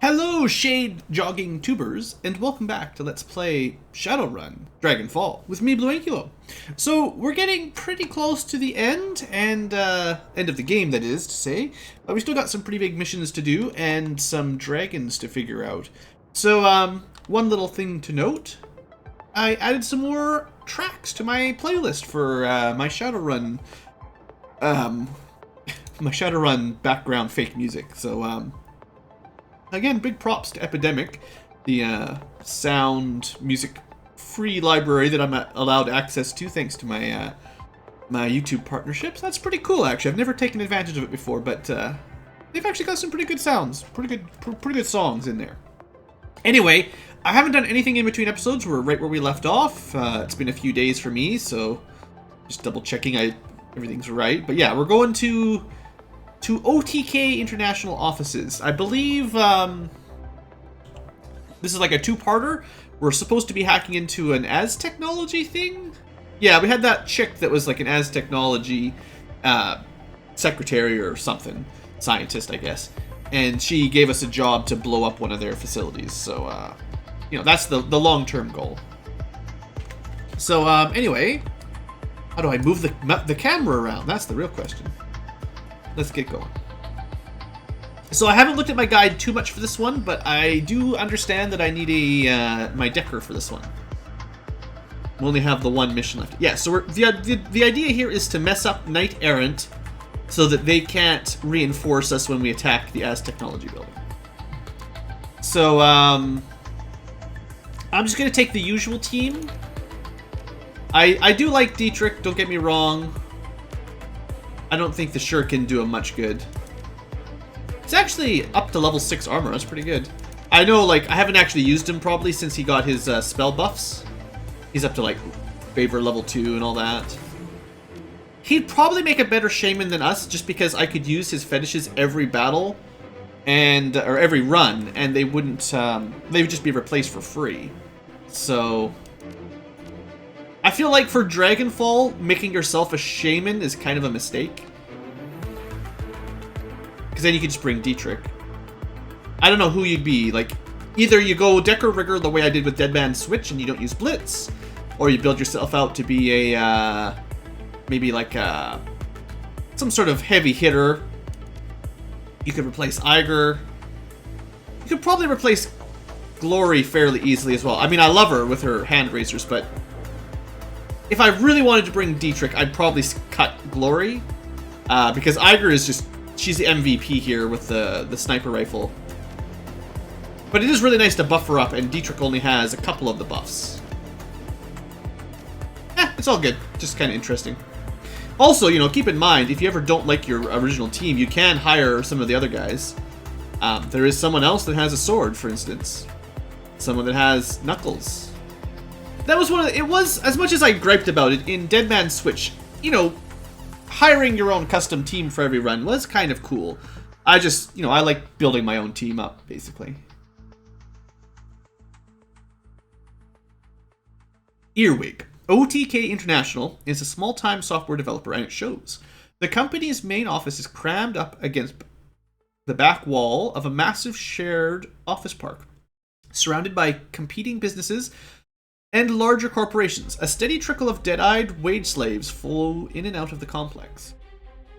Hello, shade jogging tubers, and welcome back to Let's Play Shadowrun Dragonfall with me, BlueAnkylo. So we're getting pretty close to the end of the game, that is to say. But we still got some pretty big missions to do and some dragons to figure out. So one little thing to note: I added some more tracks to my playlist for my Shadowrun, my Shadowrun background fake music. So again, big props to Epidemic, the sound music free library that I'm allowed access to thanks to my my YouTube partnerships. That's pretty cool, actually. I've never taken advantage of it before, but they've actually got some pretty good sounds, pretty good songs in there. Anyway, I haven't done anything in between episodes. We're right where we left off. It's been a few days for me, so just double checking everything's right. But yeah, we're going to OTK International offices. I believe this is like a two-parter. We're supposed to be hacking into an Aztechnology thing. Yeah, we had that chick that was like an Aztechnology secretary or something, scientist, I guess, and she gave us a job to blow up one of their facilities. So, you know, that's the long-term goal. So, anyway, how do I move the camera around? That's the real question. Let's get going. So I haven't looked at my guide too much for this one, but I do understand that I need my Decker for this one. We only have the one mission left. Yeah, so the idea here is to mess up Knight Errant so that they can't reinforce us when we attack the Aztechnology building. So I'm just going to take the usual team. I do like Dietrich, don't get me wrong. I don't think the Shuriken do him much good. It's actually up to level 6 armor. That's pretty good. I know, like, I haven't actually used him probably since he got his spell buffs. He's up to, like, favor level 2 and all that. He'd probably make a better shaman than us just because I could use his fetishes every battle or every run, and they wouldn't, they would just be replaced for free. So I feel like for Dragonfall, making yourself a shaman is kind of a mistake. Because then you could just bring Dietrich. I don't know who you'd be. Like, either you go Decker Rigger the way I did with Dead Man Switch and you don't use Blitz, or you build yourself out to be a, maybe like some sort of heavy hitter. You could replace Iger. You could probably replace Glory fairly easily as well. I mean, I love her with her hand raisers, but if I really wanted to bring Dietrich, I'd probably cut Glory, because Iger is just, she's the MVP here with the sniper rifle. But it is really nice to buff her up, and Dietrich only has a couple of the buffs. It's all good. Just kind of interesting. Also, you know, keep in mind, if you ever don't like your original team, you can hire some of the other guys. There is someone else that has a sword, for instance. Someone that has knuckles. That was it was, as much as I griped about it, in Dead Man Switch, you know, hiring your own custom team for every run was kind of cool. I just, you know, I like building my own team up, basically. Earwig. OTK International is a small-time software developer, and it shows. The company's main office is crammed up against the back wall of a massive shared office park, surrounded by competing businesses and larger corporations. A steady trickle of dead-eyed wage slaves flow in and out of the complex.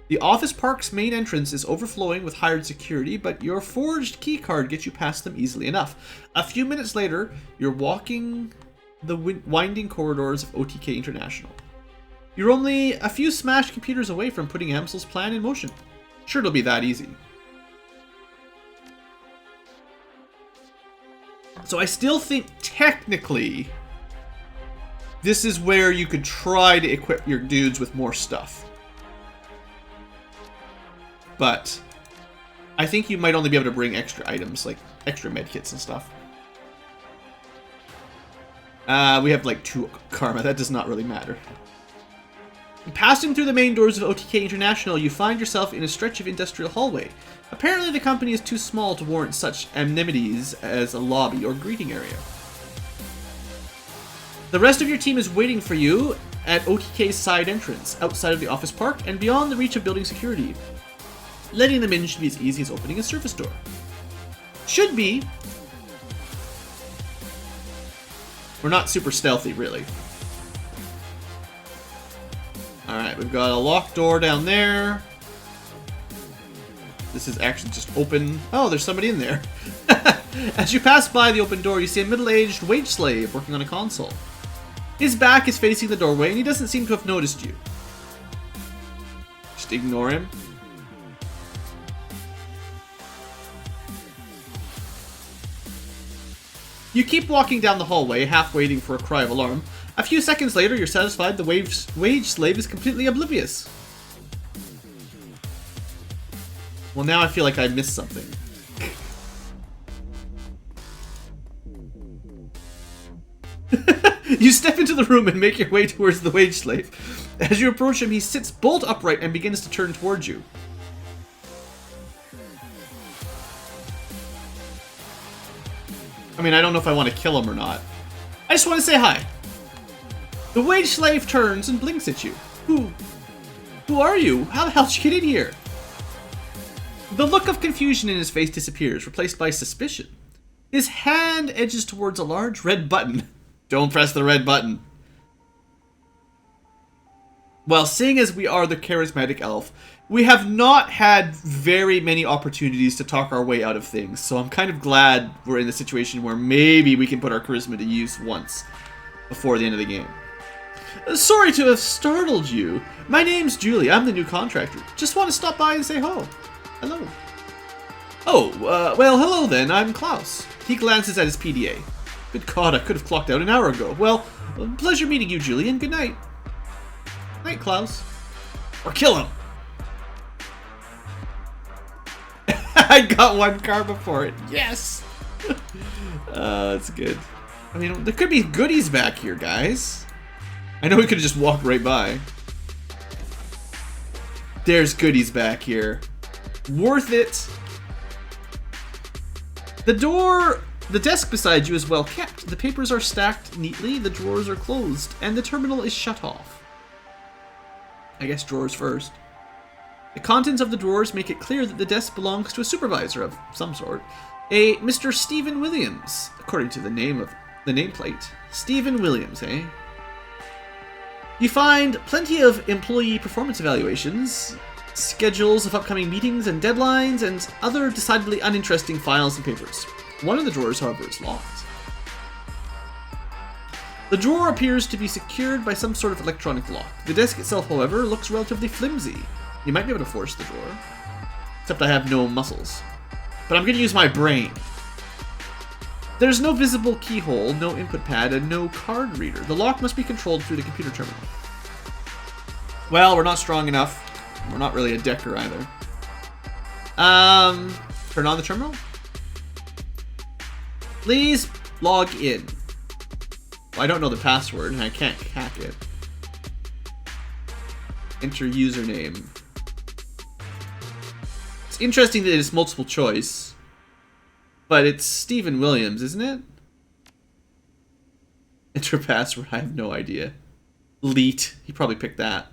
The office park's main entrance is overflowing with hired security, but your forged keycard gets you past them easily enough. A few minutes later, you're walking the winding corridors of OTK International. You're only a few smashed computers away from putting Amsel's plan in motion. Sure, it'll be that easy. So I still think, technically, this is where you could try to equip your dudes with more stuff. But I think you might only be able to bring extra items, like extra medkits and stuff. We have like 2 karma. That does not really matter. Passing through the main doors of OTK International, you find yourself in a stretch of industrial hallway. Apparently the company is too small to warrant such amenities as a lobby or greeting area. The rest of your team is waiting for you at OTK's side entrance, outside of the office park and beyond the reach of building security. Letting them in should be as easy as opening a surface door. Should be. We're not super stealthy, really. Alright, we've got a locked door down there. This is actually just open. Oh, there's somebody in there. As you pass by the open door, you see a middle-aged wage slave working on a console. His back is facing the doorway, and he doesn't seem to have noticed you. Just ignore him. You keep walking down the hallway, half waiting for a cry of alarm. A few seconds later, you're satisfied the wage slave is completely oblivious. Well, now I feel like I missed something. You step into the room and make your way towards the wage slave. As you approach him, he sits bolt upright and begins to turn towards you. I mean, I don't know if I want to kill him or not. I just want to say hi. The wage slave turns and blinks at you. Who are you? How the hell did you get in here? The look of confusion in his face disappears, replaced by suspicion. His hand edges towards a large red button. Don't press the red button. Well, seeing as we are the charismatic elf, we have not had very many opportunities to talk our way out of things, so I'm kind of glad we're in a situation where maybe we can put our charisma to use once before the end of the game. Sorry to have startled you. My name's Julie. I'm the new contractor. Just want to stop by and say hello. Oh, well, hello then. I'm Klaus. He glances at his PDA. Good God, I could have clocked out an hour ago. Well, pleasure meeting you, Julie, and good night. Night, Klaus. Or kill him. I got one karma for it. Yes! That's good. I mean, there could be goodies back here, guys. I know we could have just walked right by. There's goodies back here. Worth it. The desk beside you is well kept. The papers are stacked neatly, the drawers are closed, and the terminal is shut off. I guess drawers first. The contents of the drawers make it clear that the desk belongs to a supervisor of some sort. A Mr. Stephen Williams, according to the nameplate. Stephen Williams, eh? You find plenty of employee performance evaluations, schedules of upcoming meetings and deadlines, and other decidedly uninteresting files and papers. One of the drawers, however, is locked. The drawer appears to be secured by some sort of electronic lock. The desk itself, however, looks relatively flimsy. You might be able to force the drawer. Except I have no muscles. But I'm going to use my brain. There's no visible keyhole, no input pad, and no card reader. The lock must be controlled through the computer terminal. Well, we're not strong enough. We're not really a decker either. Turn on the terminal. Please log in. Well, I don't know the password and I can't hack it. Enter username. It's interesting that it's multiple choice. But it's Stephen Williams, isn't it? Enter password. I have no idea. Leet. He probably picked that.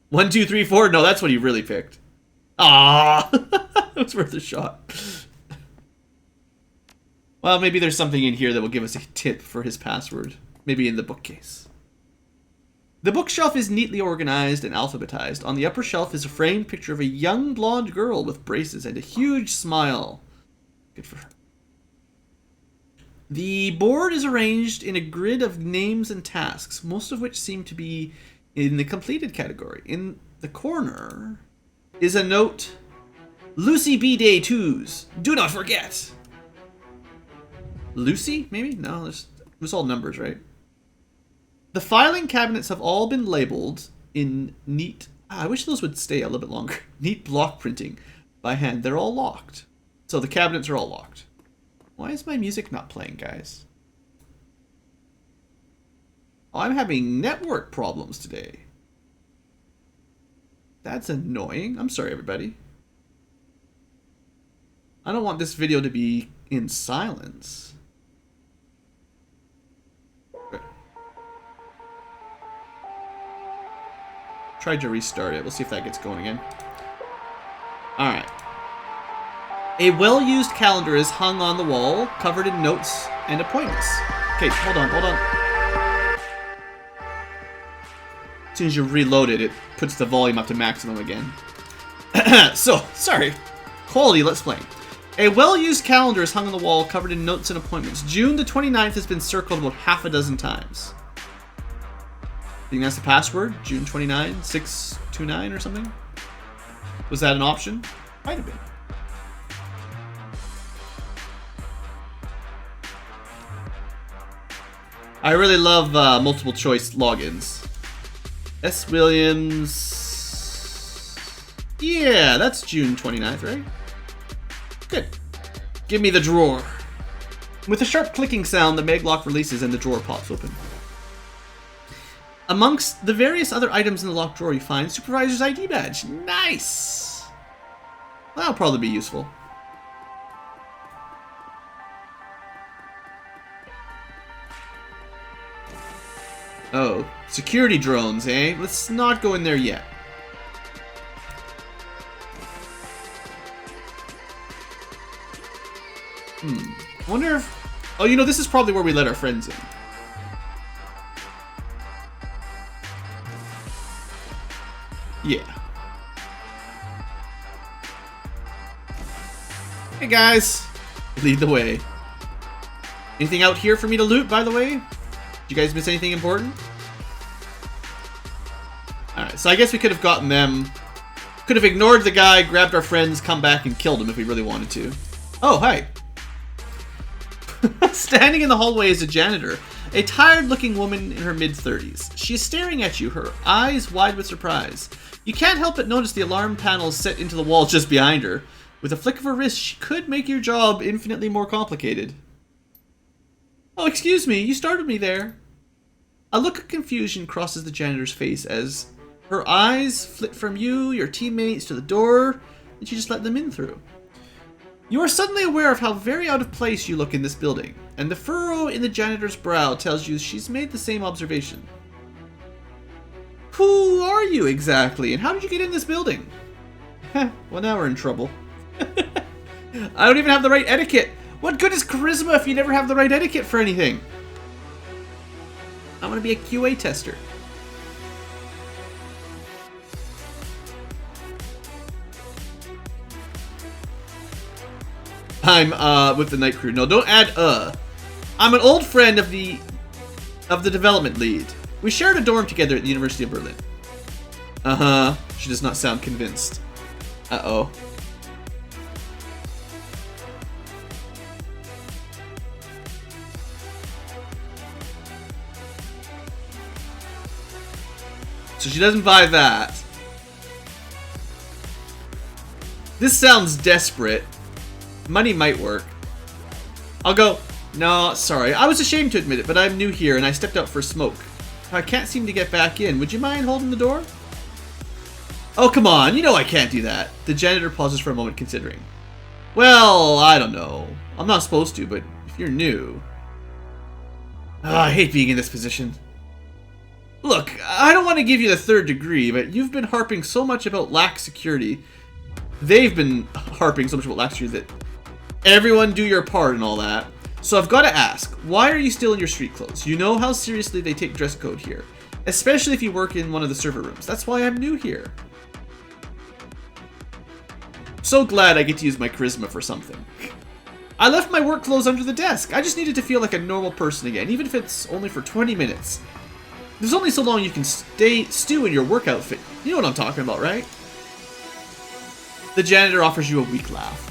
1, 2, 3, 4. No, that's what he really picked. Ah, it was worth a shot. Well, maybe there's something in here that will give us a tip for his password. Maybe in the bookcase. The bookshelf is neatly organized and alphabetized. On the upper shelf is a framed picture of a young blonde girl with braces and a huge smile. Good for her. The board is arranged in a grid of names and tasks, most of which seem to be in the completed category. In the corner is a note. Lucy B. Day 2s. Do not forget. Lucy, maybe? No, it was all numbers, right? The filing cabinets have all been labeled in neat... I wish those would stay a little bit longer. Neat block printing by hand. They're all locked. So the cabinets are all locked. Why is my music not playing, guys? Oh, I'm having network problems today. That's annoying. I'm sorry, everybody. I don't want this video to be in silence. Tried to restart it. We'll see if that gets going again. Alright. A well-used calendar is hung on the wall, covered in notes and appointments. Okay, hold on. As soon as you reload it, it puts the volume up to maximum again. So, sorry. Quality, let's play. A well-used calendar is hung on the wall, covered in notes and appointments. June the 29th has been circled about half a dozen times. Think that's the password? June 29, 629 or something? Was that an option? Might have been. I really love multiple choice logins. S. Williams. Yeah, that's June 29th, right? Good. Give me the drawer. With a sharp clicking sound, the maglock releases and the drawer pops open. Amongst the various other items in the locked drawer, you find Supervisor's ID badge. Nice! That'll probably be useful. Oh, security drones, eh? Let's not go in there yet. I wonder if... Oh, you know, this is probably where we let our friends in. Yeah. Hey, guys. Lead the way. Anything out here for me to loot, by the way? Did you guys miss anything important? Alright, so I guess we could have gotten them. Could have ignored the guy, grabbed our friends, come back and killed him if we really wanted to. Oh, hi. Standing in the hallway is a janitor, a tired-looking woman in her mid-30s. She is staring at you, her eyes wide with surprise. You can't help but notice the alarm panels set into the wall just behind her. With a flick of her wrist, she could make your job infinitely more complicated. Oh, excuse me, you startled me there. A look of confusion crosses the janitor's face as her eyes flit from you, your teammates, to the door, and she just let them in through. You are suddenly aware of how very out of place you look in this building, and the furrow in the janitor's brow tells you she's made the same observation. Who are you exactly, and how did you get in this building? Well, now we're in trouble. I don't even have the right etiquette. What good is charisma if you never have the right etiquette for anything? I'm gonna be a QA tester. I'm with the night crew. No, don't add I'm an old friend of the development lead. We shared a dorm together at the University of Berlin. Uh-huh. She does not sound convinced. Uh-oh. So she doesn't buy that. This sounds desperate. Money might work. I'll go, no, sorry. I was ashamed to admit it, but I'm new here and I stepped out for a smoke. I can't seem to get back in. Would you mind holding the door? Oh, come on. You know I can't do that. The janitor pauses for a moment, considering. Well, I don't know. I'm not supposed to, but if you're new... I hate being in this position. Look, I don't want to give you the third degree, but you've been harping so much about lax security. They've been harping so much about lax security that everyone do your part and all that. So I've got to ask, why are you still in your street clothes? You know how seriously they take dress code here, especially if you work in one of the server rooms. That's why I'm new here. So glad I get to use my charisma for something. I left my work clothes under the desk. I just needed to feel like a normal person again, even if it's only for 20 minutes. There's only so long you can stew in your work outfit. You know what I'm talking about, right? The janitor offers you a weak laugh.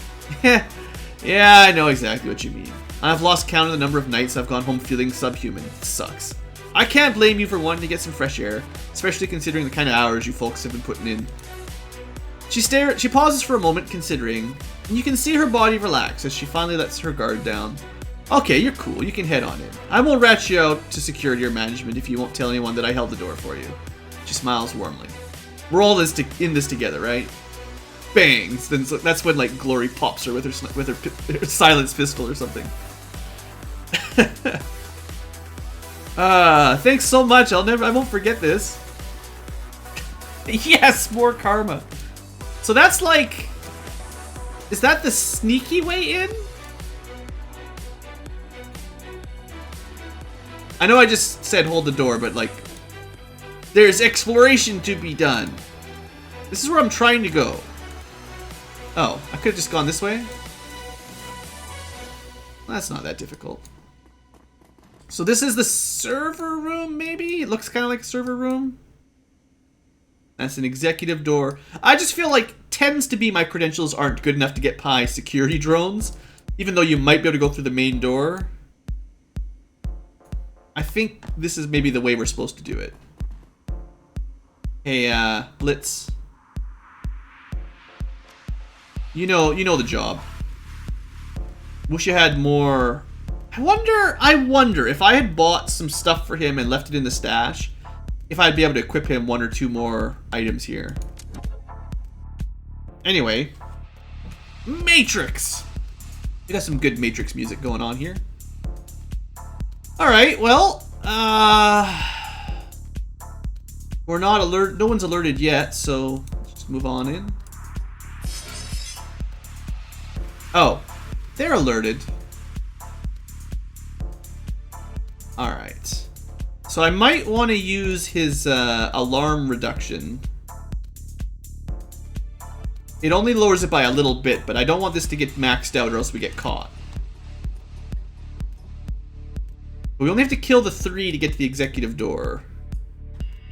Yeah, I know exactly what you mean. I've lost count of the number of nights I've gone home feeling subhuman. It sucks. I can't blame you for wanting to get some fresh air, especially considering the kind of hours you folks have been putting in. She pauses for a moment, considering, and you can see her body relax as she finally lets her guard down. Okay, you're cool. You can head on in. I won't rat you out to security or management if you won't tell anyone that I held the door for you. She smiles warmly. We're all in this together, right? Bang! Then that's when like Glory pops her with her silence pistol or something. Thanks so much. I won't forget this. Yes, more karma. So that's like Is that the sneaky way in? I know I just said hold the door, but like, there's exploration to be done. This is where I'm trying to go. Oh, I could have just gone this way? Well, that's not that difficult. So this is the server room, maybe? It looks kind of like a server room. That's an executive door. I just feel like tends to be my credentials aren't good enough to get past security drones, even though you might be able to go through the main door. I think this is maybe the way we're supposed to do it. Hey, Blitz. You know the job. Wish you had more. I wonder if I had bought some stuff for him and left it in the stash, if I'd be able to equip him 1 or 2 more items here. Anyway, Matrix. We got some good Matrix music going on here. All right, well, we're not alert. No one's alerted yet, so let's just move on in. Oh, they're alerted. All right. So I might want to use his alarm reduction. It only lowers it by a little bit, but I don't want this to get maxed out or else we get caught. But we only have to kill the 3 to get to the executive door.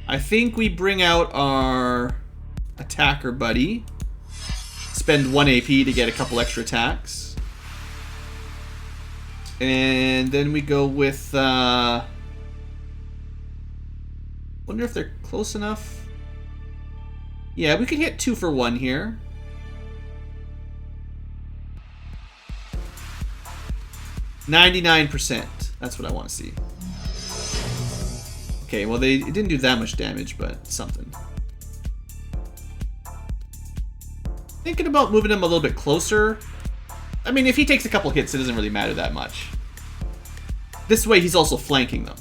I think we bring out our attacker buddy. Spend 1 AP to get a couple extra attacks. And then we go with... wonder if they're close enough. Yeah, we could hit 2 for 1 here. %. That's what I want to see. Okay, well it didn't do that much damage, but something. Thinking about moving him a little bit closer. I mean, if he takes a couple hits, it doesn't really matter that much. This way, he's also flanking them.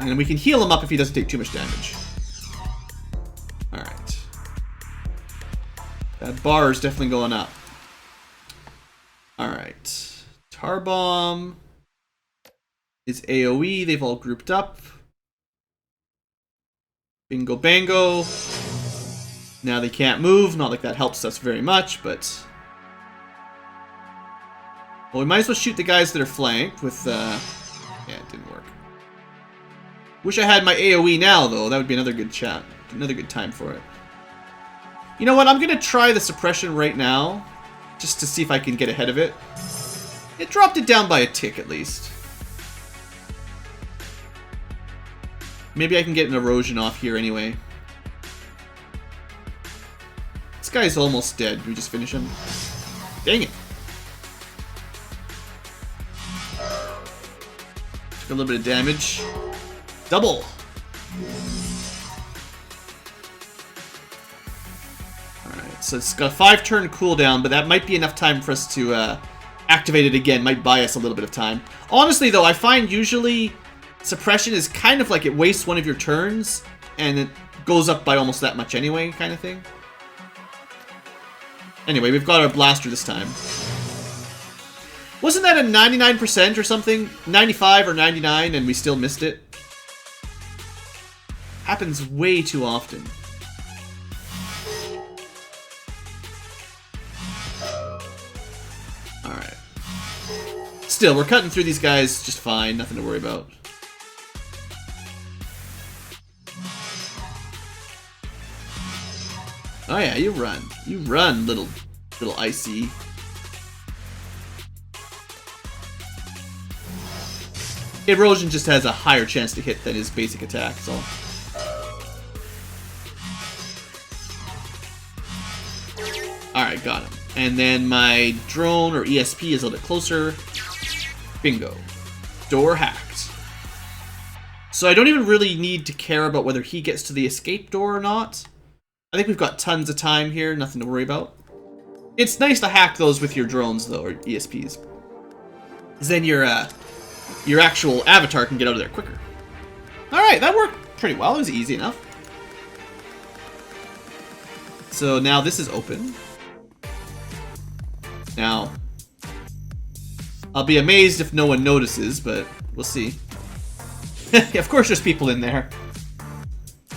And we can heal him up if he doesn't take too much damage. Alright. That bar is definitely going up. Alright. Tar Bomb is AoE. They've all grouped up. Bingo bango. Now they can't move. Not like that helps us very much, but... Well, we might as well shoot the guys that are flanked with... Yeah, it didn't work. Wish I had my AoE now, though. That would be another good chat. Another good time for it. You know what? I'm going to try the suppression right now. Just to see if I can get ahead of it. It dropped it down by a tick, at least. Maybe I can get an erosion off here anyway. This guy's almost dead. Can we just finish him? Dang it. Took a little bit of damage. Double! Alright, so it's got a 5-turn cooldown, but that might be enough time for us to activate it again. Might buy us a little bit of time. Honestly, though, I find usually suppression is kind of like it wastes one of your turns, and it goes up by almost that much anyway, kind of thing. Anyway, we've got our blaster this time. Wasn't that a 99% or something? 95 or 99 and we still missed it? Happens way too often. Alright. Still, we're cutting through these guys just fine. Nothing to worry about. Oh yeah, you run. You run, little icy. Erosion just has a higher chance to hit than his basic attack, so. Alright, got him. And then my drone or ESP is a little bit closer. Bingo. Door hacked. So I don't even really need to care about whether he gets to the escape door or not. I think we've got tons of time here, nothing to worry about. It's nice to hack those with your drones, though, or ESPs. Because then your actual avatar can get out of there quicker. Alright, that worked pretty well. It was easy enough. So now this is open. Now, I'll be amazed if no one notices, but we'll see. Of course there's people in there.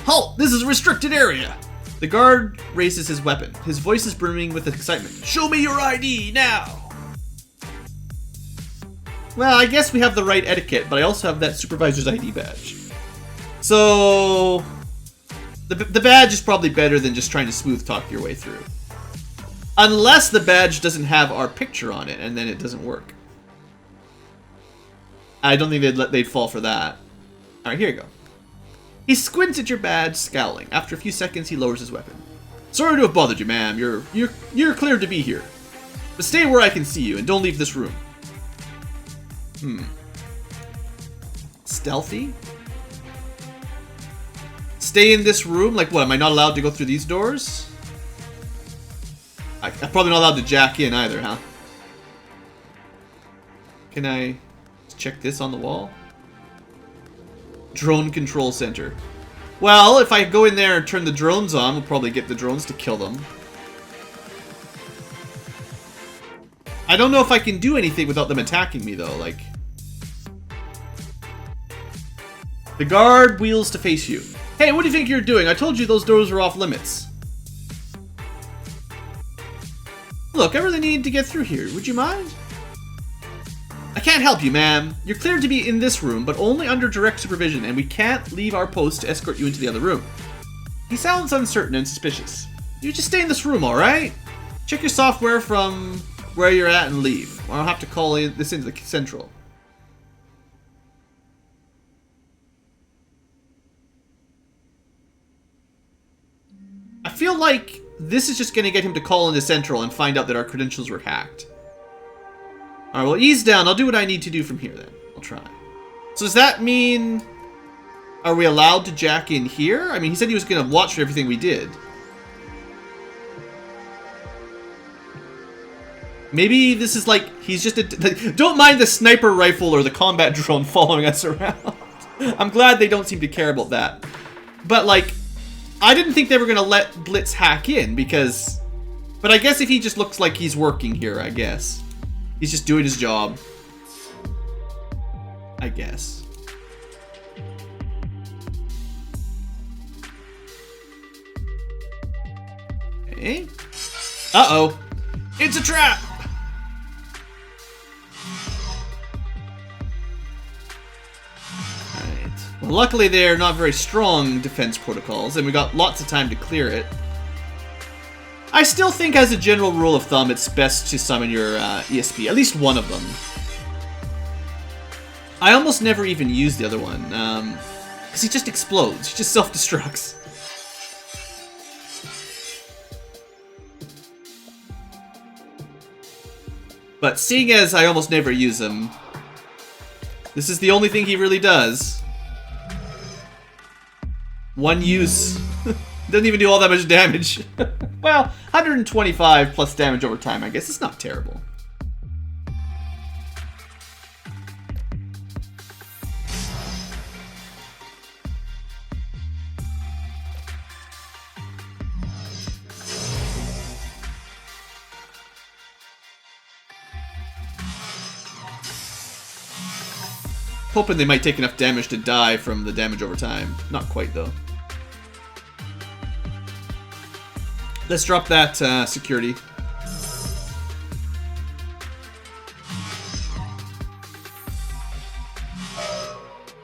Halt! This is a restricted area! The guard raises his weapon. His voice is brimming with excitement. Show me your ID, now! Well, I guess we have the right etiquette, but I also have that supervisor's ID badge. So... The badge is probably better than just trying to smooth talk your way through. Unless the badge doesn't have our picture on it, and then it doesn't work. I don't think they'd fall for that. Alright, here you go. He squints at your badge, scowling. After a few seconds, he lowers his weapon. Sorry to have bothered you, ma'am. You're cleared to be here. But stay where I can see you, and don't leave this room. Stealthy? Stay in this room? Like what, am I not allowed to go through these doors? I'm probably not allowed to jack in either, huh? Can I check this on the wall? Drone control center. Well, if I go in there and turn the drones on, we'll probably get the drones to kill them. I don't know if I can do anything without them attacking me, though. Like, the guard wheels to face you. Hey, what do you think you're doing? I told you those doors were off limits. Look, I really need to get through here. Would you mind? I can't help you, ma'am. You're cleared to be in this room, but only under direct supervision, and we can't leave our post to escort you into the other room. He sounds uncertain and suspicious. You just stay in this room, alright? Check your software from where you're at and leave. Or I'll have to call this into the central. I feel like this is just going to get him to call into central and find out that our credentials were hacked. Alright, well, ease down. I'll do what I need to do from here, then. I'll try. So does that mean... Are we allowed to jack in here? I mean, he said he was going to watch for everything we did. Maybe this is like... He's just a... Don't mind the sniper rifle or the combat drone following us around. I'm glad they don't seem to care about that. But, like... I didn't think they were going to let Blitz hack in, because... But I guess if he just looks like he's working here, I guess. He's just doing his job. I guess. Okay. Uh-oh. It's a trap! Alright. Well, luckily they're not very strong defense protocols, and we got lots of time to clear it. I still think, as a general rule of thumb, it's best to summon your ESP. At least one of them. I almost never even use the other one. Because he just explodes. He just self-destructs. But seeing as I almost never use him, this is the only thing he really does. One use. Doesn't even do all that much damage. Well, 125 plus damage over time, I guess. It's not terrible. Hoping they might take enough damage to die from the damage over time. Not quite, though. Let's drop that security.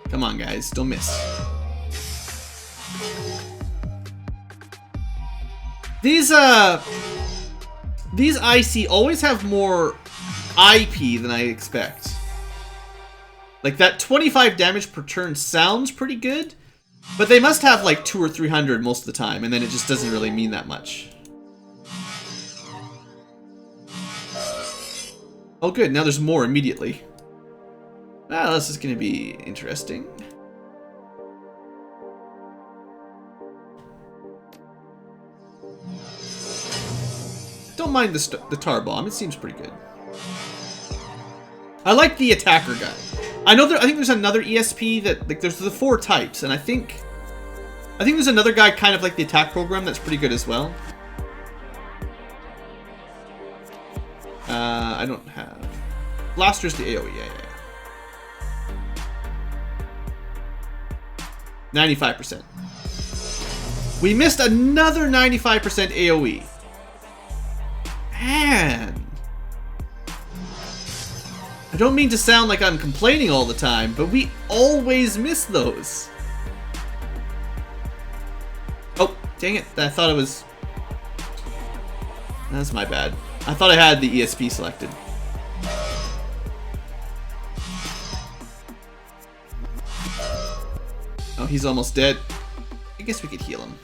Come on, guys. Don't miss. These IC always have more IP than I expect. Like, that 25 damage per turn sounds pretty good, but they must have like 200 or 300 most of the time, and then it just doesn't really mean that much. Oh good, now there's more immediately. Well, this is going to be interesting. Don't mind the tar bomb, it seems pretty good. I like the attacker guy. I think there's another ESP that, like, there's the 4 types, and I think there's another guy kind of like the attack program that's pretty good as well. I don't have... Blaster's the AoE, yeah. 95%. We missed another 95% AoE. Man. I don't mean to sound like I'm complaining all the time, but we always miss those. Oh, dang it. I thought it was... That's my bad. I thought I had the ESP selected. Oh, he's almost dead. I guess we could heal him.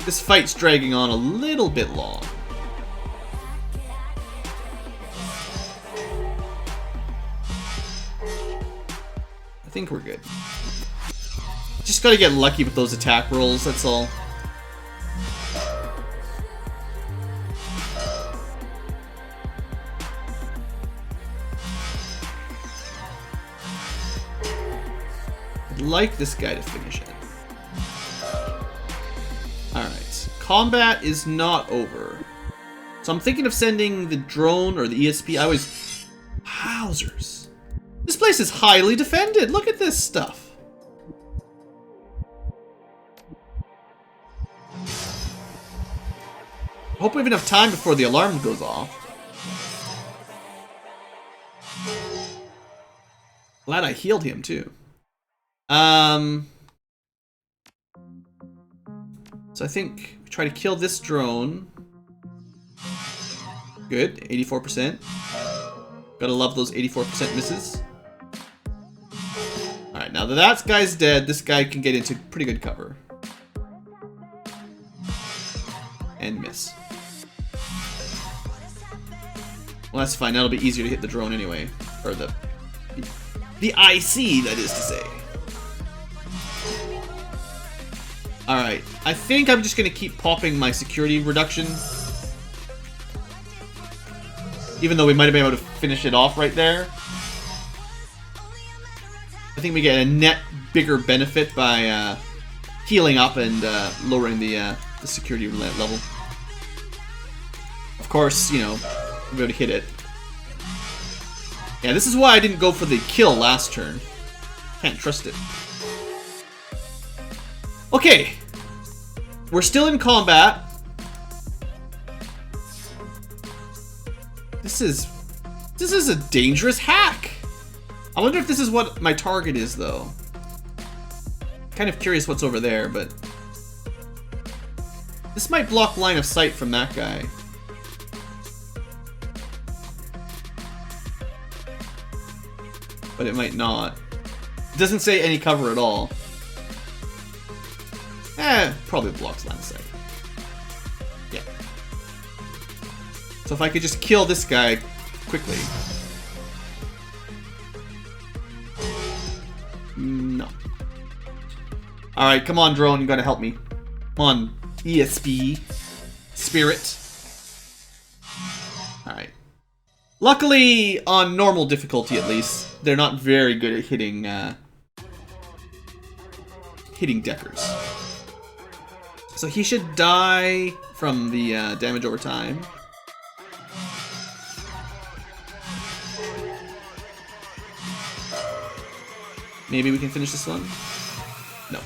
This fight's dragging on a little bit long. I think we're good. Just gotta get lucky with those attack rolls, that's all. I'd like this guy to finish it. Alright. Combat is not over. So I'm thinking of sending the drone or the ESP. Wowzers. This place is highly defended. Look at this stuff. I hope we have enough time before the alarm goes off. Glad I healed him too. So I think we try to kill this drone. Good, 84%. Gotta love those 84% misses. Alright, now that that guy's dead, this guy can get into pretty good cover. And miss. Well, that's fine. That'll be easier to hit the drone anyway. Or the IC, that is to say. Alright, I think I'm just gonna keep popping my security reduction. Even though we might have been able to finish it off right there. I think we get a net bigger benefit by healing up and lowering the security level. Of course, you know, we'll be able to hit it. Yeah, this is why I didn't go for the kill last turn. Can't trust it. Okay. We're still in combat. This is a dangerous hack. I wonder if this is what my target is, though. Kind of curious what's over there, but... This might block line of sight from that guy. But it might not. It doesn't say any cover at all. Probably blocks line of sight. Yeah. So if I could just kill this guy quickly. No. Alright, come on, drone, you gotta help me. Come on, ESP. Spirit. Alright. Luckily, on normal difficulty at least, they're not very good at hitting deckers. So he should die from the damage over time. Maybe we can finish this one? No.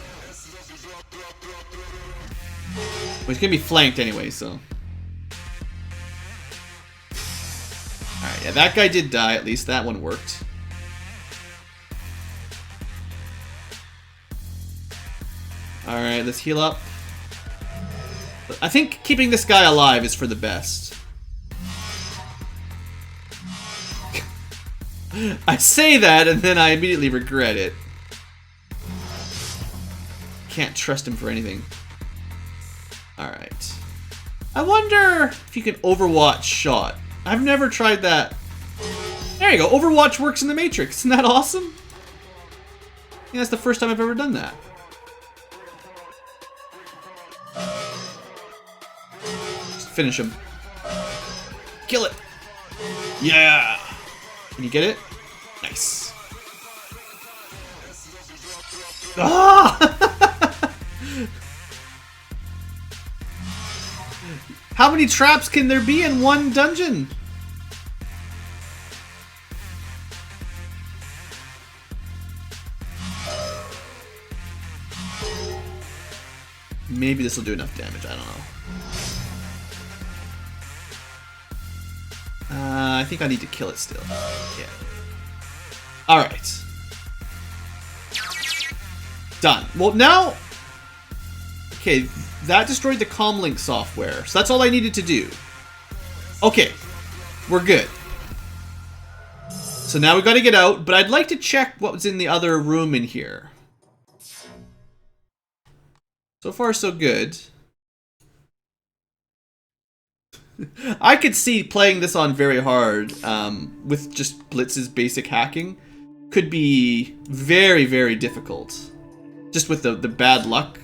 Well, he's gonna be flanked anyway, so... Alright, yeah, that guy did die, at least that one worked. Alright, let's heal up. I think keeping this guy alive is for the best. I say that and then I immediately regret it. Can't trust him for anything. Alright. I wonder if you can Overwatch shot. I've never tried that. There you go. Overwatch works in the Matrix. Isn't that awesome? Yeah, that's the first time I've ever done that. Just finish him. Kill it. Yeah. Can you get it? Nice. Ah! How many traps can there be in one dungeon? Maybe this will do enough damage, I don't know. I think I need to kill it still. Yeah. Alright. Done. Well, now... Okay, that destroyed the comlink software. So that's all I needed to do. Okay. We're good. So now we got to get out, but I'd like to check what was in the other room in here. So far, so good. I could see playing this on very hard with just Blitz's basic hacking could be very, very difficult. Just with the bad luck.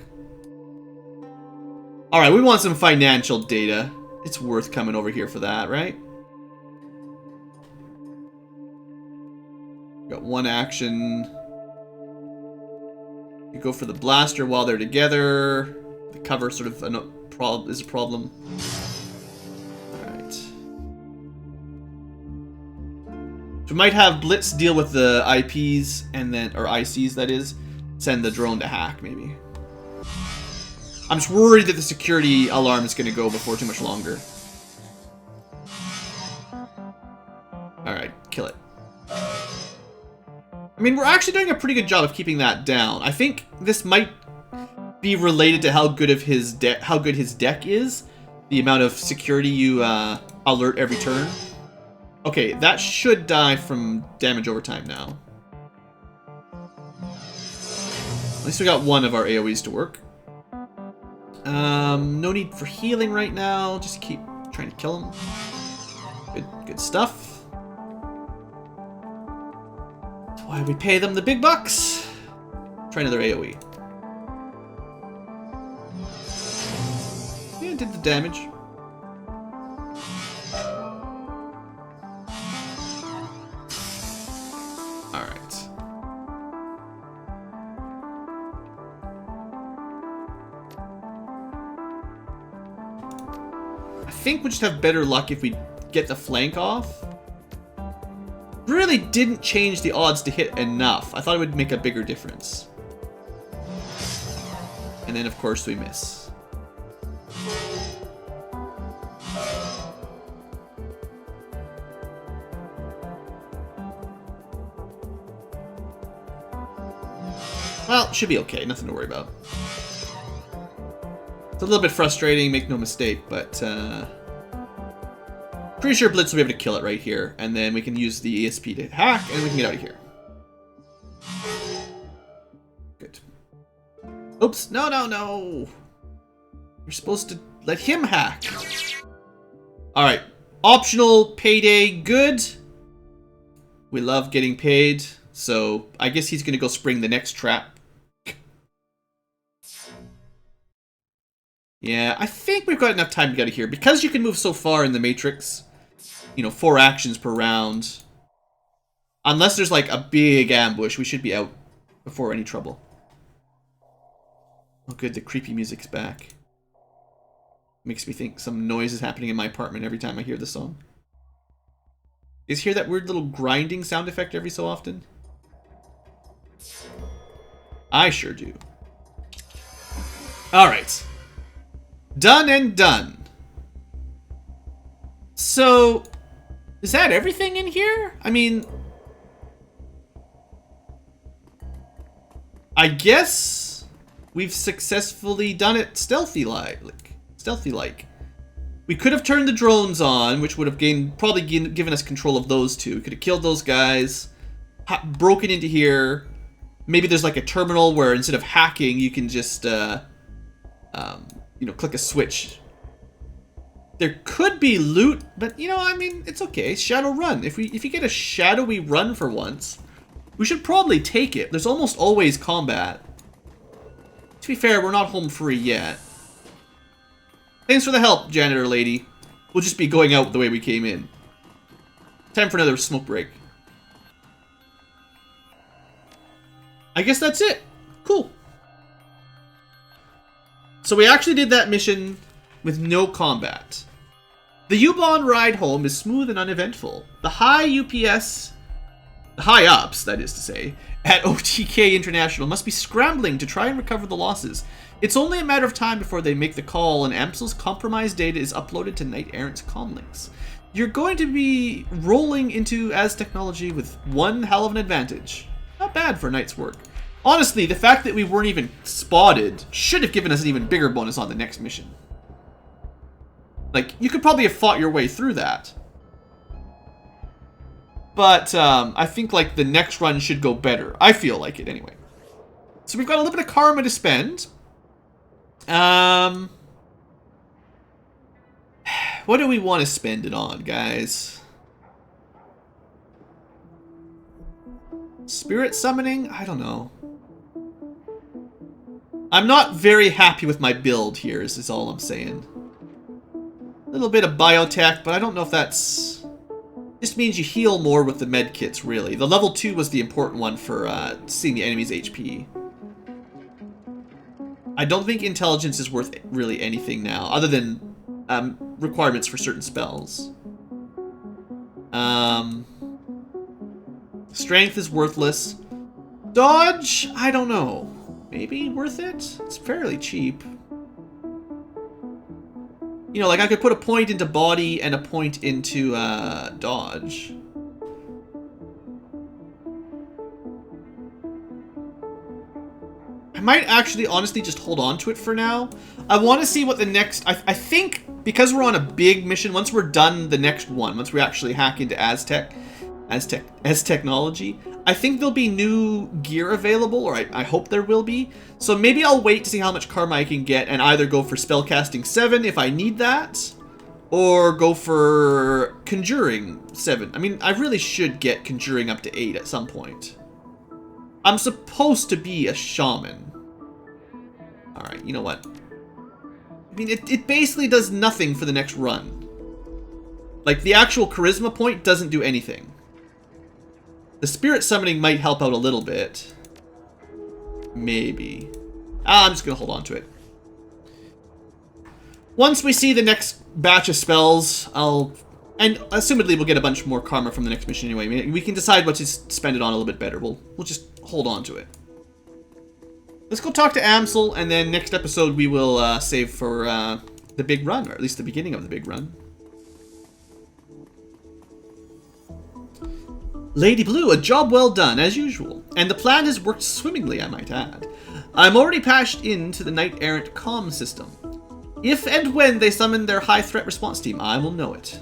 Alright, we want some financial data. It's worth coming over here for that, right? Got one action. You go for the blaster while they're together. The cover sort of is a problem. Alright. So we might have Blitz deal with the IPs and then, or ICs that is, send the drone to hack maybe. I'm just worried that the security alarm is going to go before too much longer. Alright, kill it. I mean, we're actually doing a pretty good job of keeping that down. I think this might be related to how good his deck is. The amount of security you alert every turn. Okay, that should die from damage over time now. At least we got one of our AoEs to work. No need for healing right now. Just keep trying to kill him. Good stuff. Why we pay them the big bucks? Try another AoE. Yeah, it did the damage. Alright. I think we'll just have better luck if we get the flank off. Really didn't change the odds to hit enough. I thought it would make a bigger difference. And then, of course, we miss. Well, should be okay. Nothing to worry about. It's a little bit frustrating, make no mistake, but... pretty sure Blitz will be able to kill it right here, and then we can use the ESP to hack, and we can get out of here. Good. Oops, no, no, no! You're supposed to let him hack. Alright, optional payday, good. We love getting paid, so I guess he's gonna go spring the next trap. Yeah, I think we've got enough time to get out of here. Because you can move so far in the Matrix, you know, 4 actions per round. Unless there's like a big ambush, we should be out before any trouble. Oh good, the creepy music's back. Makes me think some noise is happening in my apartment every time I hear the song. You guys hear that weird little grinding sound effect every so often? I sure do. Alright. Done and done. So, is that everything in here? I mean, I guess we've successfully done it stealthy-like. We could have turned the drones on, which would have probably given us control of those two. We could have killed those guys, broken into here. Maybe there's like a terminal where instead of hacking, you can just, you know, click a switch. There could be loot, but you know, I mean, it's okay. Shadowrun. If you get a shadowy run for once, we should probably take it. There's almost always combat. To be fair, we're not home free yet. Thanks for the help, janitor lady. We'll just be going out the way we came in. Time for another smoke break. I guess that's it. Cool. So we actually did that mission with no combat. The U-Bahn ride home is smooth and uneventful. The high-ups, that is to say, at OTK International must be scrambling to try and recover the losses. It's only a matter of time before they make the call and Amsel's compromised data is uploaded to Knight Errant's comlinks. You're going to be rolling into Az technology with one hell of an advantage. Not bad for a night's work. Honestly, the fact that we weren't even spotted should have given us an even bigger bonus on the next mission. Like, you could probably have fought your way through that. But I think, like, the next run should go better. I feel like it, anyway. So we've got a little bit of karma to spend. What do we want to spend it on, guys? Spirit summoning? I don't know. I'm not very happy with my build here, is all I'm saying. A little bit of biotech, but I don't know if that's... Just means you heal more with the med kits, really. The level 2 was the important one for seeing the enemy's HP. I don't think intelligence is worth really anything now, other than requirements for certain spells. Strength is worthless. Dodge? I don't know. Maybe worth it? It's fairly cheap. You know, like I could put a point into body and a point into dodge. I might actually honestly just hold on to it for now. I want to see what the next... I think because we're on a big mission, once we're done the next one, once we actually hack into Az technology, I think there'll be new gear available, or I hope there will be. So maybe I'll wait to see how much karma I can get and either go for spellcasting 7 if I need that, or go for conjuring 7. I mean, I really should get conjuring up to 8 at some point. I'm supposed to be a shaman. Alright, you know what? I mean, it basically does nothing for the next run. Like, the actual charisma point doesn't do anything. The spirit summoning might help out a little bit. Maybe. I'm just going to hold on to it. Once we see the next batch of spells, and assumedly we'll get a bunch more karma from the next mission anyway. I mean, we can decide what to spend it on a little bit better. We'll just hold on to it. Let's go talk to Amsel, and then next episode we will save for the big run, or at least the beginning of the big run. Lady Blue, a job well done, as usual. And the plan has worked swimmingly, I might add. I'm already patched into the Knight Errant comm system. If and when they summon their high threat response team, I will know it.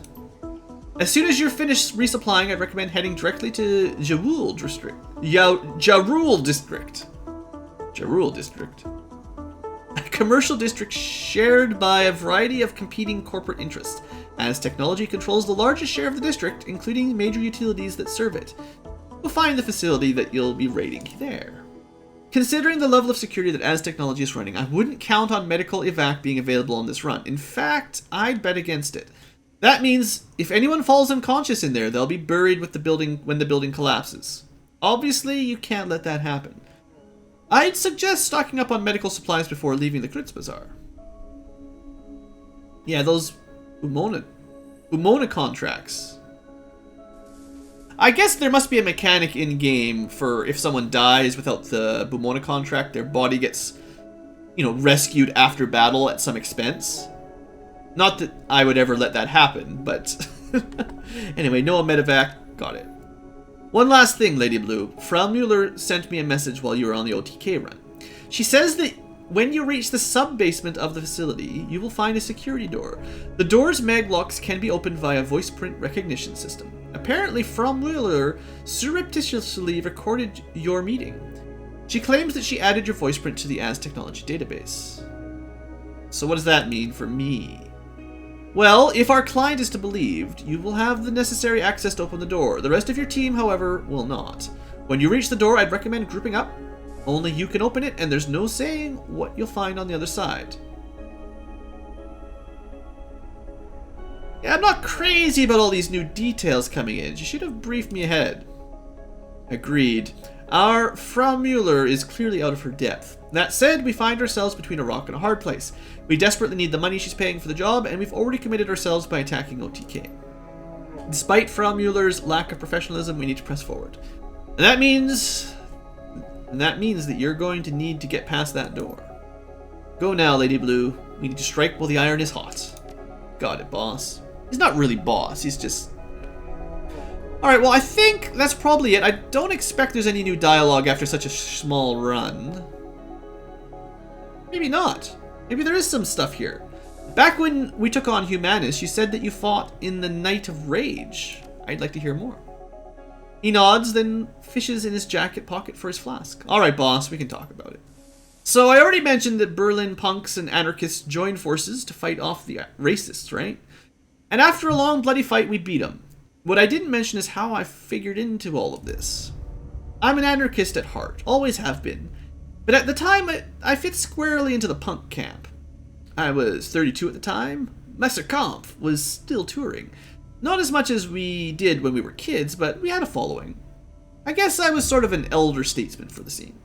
As soon as you're finished resupplying, I'd recommend heading directly to Jarul District. Jarul District. Jarul District. A commercial district shared by a variety of competing corporate interests. Az technology controls the largest share of the district, including major utilities that serve it. You'll find the facility that you'll be raiding there. Considering the level of security that Az technology is running, I wouldn't count on medical evac being available on this run. In fact, I'd bet against it. That means if anyone falls unconscious in there, they'll be buried with the building when the building collapses. Obviously, you can't let that happen. I'd suggest stocking up on medical supplies before leaving the Kritz Bazaar. Yeah, those Umona contracts. I guess there must be a mechanic in-game for if someone dies without the Bumona contract, their body gets, rescued after battle at some expense. Not that I would ever let that happen, but... Anyway, Noah Medevac, got it. One last thing, Lady Blue. Frau Mueller sent me a message while you were on the OTK run. She says that when you reach the sub-basement of the facility, you will find a security door. The door's maglocks can be opened via voice print recognition system. Apparently, Frau Mueller surreptitiously recorded your meeting. She claims that she added your voice print to the Az technology database. So what does that mean for me? Well, if our client is to be believed, you will have the necessary access to open the door. The rest of your team, however, will not. When you reach the door, I'd recommend grouping up. Only you can open it, and there's no saying what you'll find on the other side. Yeah, I'm not crazy about all these new details coming in. You should have briefed me ahead. Agreed. Our Frau Mueller is clearly out of her depth. That said, we find ourselves between a rock and a hard place. We desperately need the money she's paying for the job, and we've already committed ourselves by attacking OTK. Despite Frau Mueller's lack of professionalism, we need to press forward. And that means that you're going to need to get past that door. Go now, Lady Blue. We need to strike while the iron is hot. Got it, boss. He's not really boss, he's just... Alright, well, I think that's probably it. I don't expect there's any new dialogue after such a small run. Maybe not. Maybe there is some stuff here. Back when we took on Humanus, you said that you fought in the Night of Rage. I'd like to hear more. He nods, then fishes in his jacket pocket for his flask. Alright, boss, we can talk about it. So I already mentioned that Berlin punks and anarchists joined forces to fight off the racists, right? And after a long bloody fight, we beat them. What I didn't mention is how I figured into all of this. I'm an anarchist at heart, always have been. But at the time, I fit squarely into the punk camp. I was 32 at the time. Messer Kampf was still touring. Not as much as we did when we were kids, but we had a following. I guess I was sort of an elder statesman for the scene.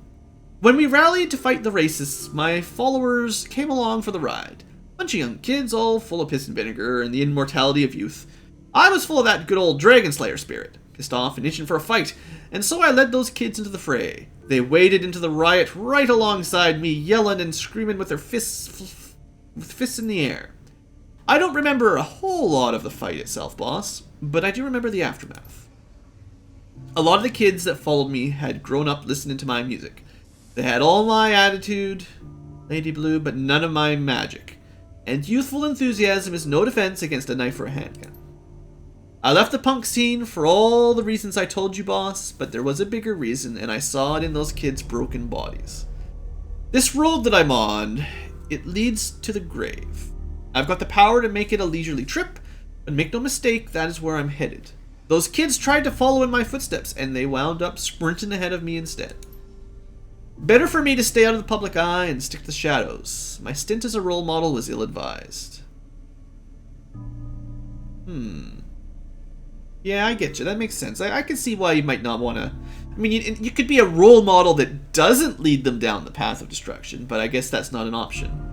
When we rallied to fight the racists, my followers came along for the ride. Bunch of young kids, all full of piss and vinegar and the immortality of youth. I was full of that good old Dragon Slayer spirit, pissed off and itching for a fight, and so I led those kids into the fray. They waded into the riot right alongside me, yelling and screaming with their fists in the air. I don't remember a whole lot of the fight itself, boss, but I do remember the aftermath. A lot of the kids that followed me had grown up listening to my music. They had all my attitude, Lady Blue, but none of my magic. And youthful enthusiasm is no defense against a knife or a handgun. I left the punk scene for all the reasons I told you, boss, but there was a bigger reason, and I saw it in those kids' broken bodies. This road that I'm on, it leads to the grave. I've got the power to make it a leisurely trip, but make no mistake, that is where I'm headed. Those kids tried to follow in my footsteps, and they wound up sprinting ahead of me instead. Better for me to stay out of the public eye and stick to the shadows. My stint as a role model was ill-advised. Yeah, I get you. That makes sense. I can see why you might not want to... I mean, you could be a role model that doesn't lead them down the path of destruction, but I guess that's not an option.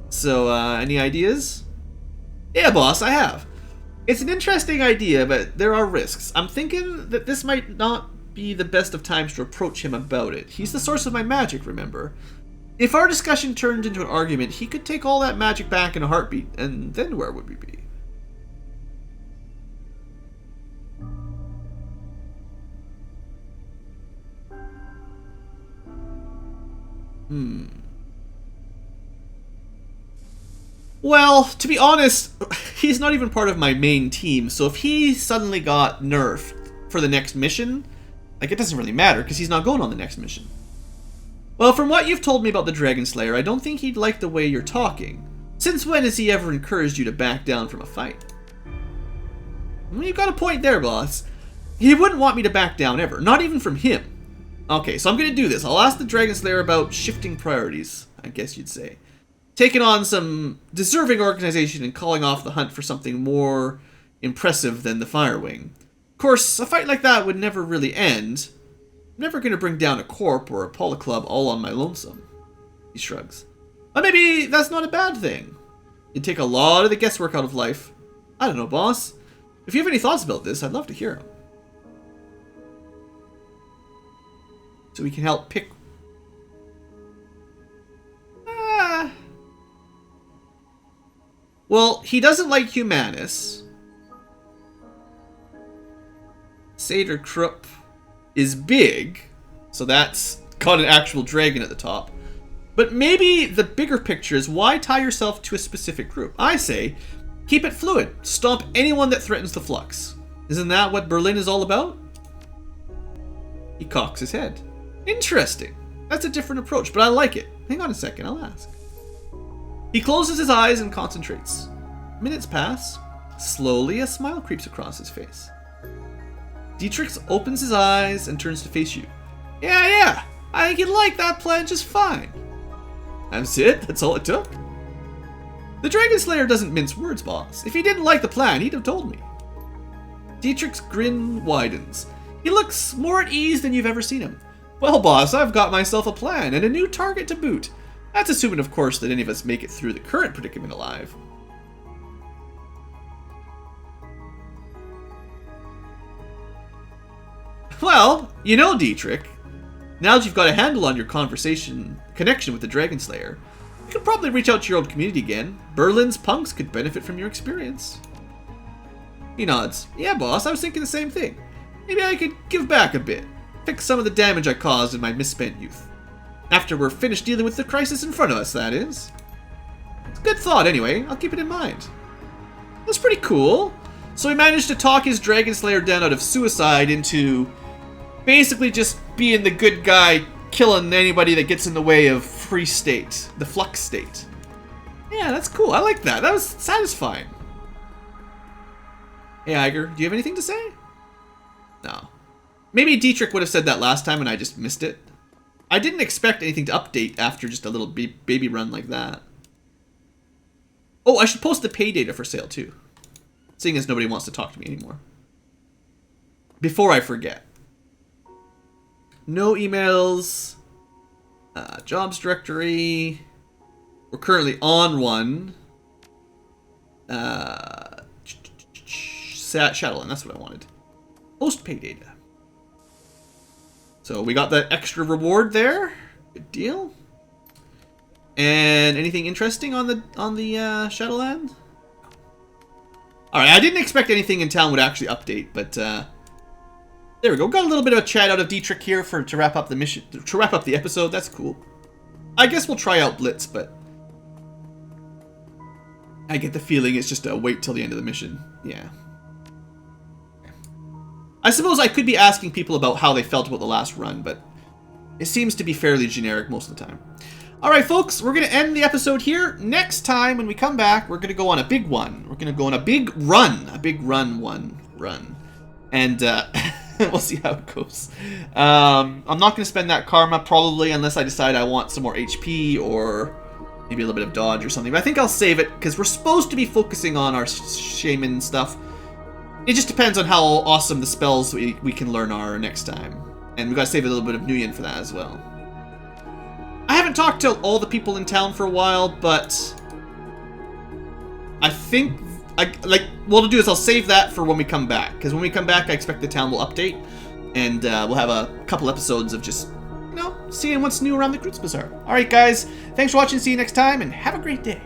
So, any ideas? Yeah, boss, I have. It's an interesting idea, but there are risks. I'm thinking that this might not be the best of times to approach him about it. He's the source of my magic, remember? If our discussion turned into an argument, he could take all that magic back in a heartbeat, and then where would we be? Well, to be honest, he's not even part of my main team, so if he suddenly got nerfed for the next mission, like, it doesn't really matter, because he's not going on the next mission. Well, from what you've told me about the Dragon Slayer, I don't think he'd like the way you're talking. Since when has he ever encouraged you to back down from a fight? Well, you've got a point there, boss. He wouldn't want me to back down ever, not even from him. Okay, so I'm going to do this. I'll ask the Dragon Slayer about shifting priorities, I guess you'd say. Taking on some deserving organization and calling off the hunt for something more impressive than the Firewing. Of course, a fight like that would never really end. I'm never going to bring down a Corp or a Polyclub all on my lonesome. He shrugs. But maybe that's not a bad thing. It'd take a lot of the guesswork out of life. I don't know, boss. If you have any thoughts about this, I'd love to hear them. So we can help pick... Well, he doesn't like Humanus. Satyr Krupp is big, so that's got an actual dragon at the top. But maybe the bigger picture is why tie yourself to a specific group? I say, keep it fluid. Stomp anyone that threatens the flux. Isn't that what Berlin is all about? He cocks his head. Interesting. That's a different approach, but I like it. Hang on a second, I'll ask. He closes his eyes and concentrates. Minutes pass. Slowly, a smile creeps across his face. Dietrich opens his eyes and turns to face you. Yeah, I think you'd like that plan just fine. That's it? That's all it took? The Dragon Slayer doesn't mince words, boss. If he didn't like the plan, he'd have told me. Dietrich's grin widens. He looks more at ease than you've ever seen him. Well, boss, I've got myself a plan, and a new target to boot. That's assuming, of course, that any of us make it through the current predicament alive. Well, you know, Dietrich, now that you've got a handle on your connection with the Dragon Slayer, you could probably reach out to your old community again. Berlin's punks could benefit from your experience. He nods. Yeah, boss, I was thinking the same thing. Maybe I could give back a bit. Fix some of the damage I caused in my misspent youth. After we're finished dealing with the crisis in front of us, that is. It's a good thought, anyway. I'll keep it in mind. That's pretty cool. So he managed to talk his Dragon Slayer down out of suicide into basically just being the good guy, killing anybody that gets in the way of free state, the flux state. Yeah, that's cool. I like that. That was satisfying. Hey, Iger, do you have anything to say? No. Maybe Dietrich would have said that last time and I just missed it. I didn't expect anything to update after just a little baby run like that. Oh, I should post the pay data for sale too. Seeing as nobody wants to talk to me anymore. Before I forget. No emails. Jobs directory. We're currently on one. Shadowrun, that's what I wanted. Post pay data. So we got that extra reward there. Good deal. And anything interesting on the Shadowland? All right, I didn't expect anything in town would actually update, but there we go. Got a little bit of a chat out of Dietrich here to wrap up the mission, to wrap up the episode. That's cool. I guess we'll try out Blitz, but I get the feeling it's just a wait till the end of the mission. Yeah. I suppose I could be asking people about how they felt about the last run, but it seems to be fairly generic most of the time. Alright, folks, we're going to end the episode here. Next time, when we come back, we're going to go on a big one. We're going to go on a big run. A big run. And we'll see how it goes. I'm not going to spend that karma, probably, unless I decide I want some more HP or maybe a little bit of dodge or something. But I think I'll save it, because we're supposed to be focusing on our shaman stuff. It just depends on how awesome the spells we can learn are next time. And we've got to save a little bit of Nuyen for that as well. I haven't talked to all the people in town for a while, but I think what I'll do is I'll save that for when we come back. Because when we come back, I expect the town will update. And we'll have a couple episodes of just, you know, seeing what's new around the Groots Bazaar. Alright, guys. Thanks for watching. See you next time, and have a great day.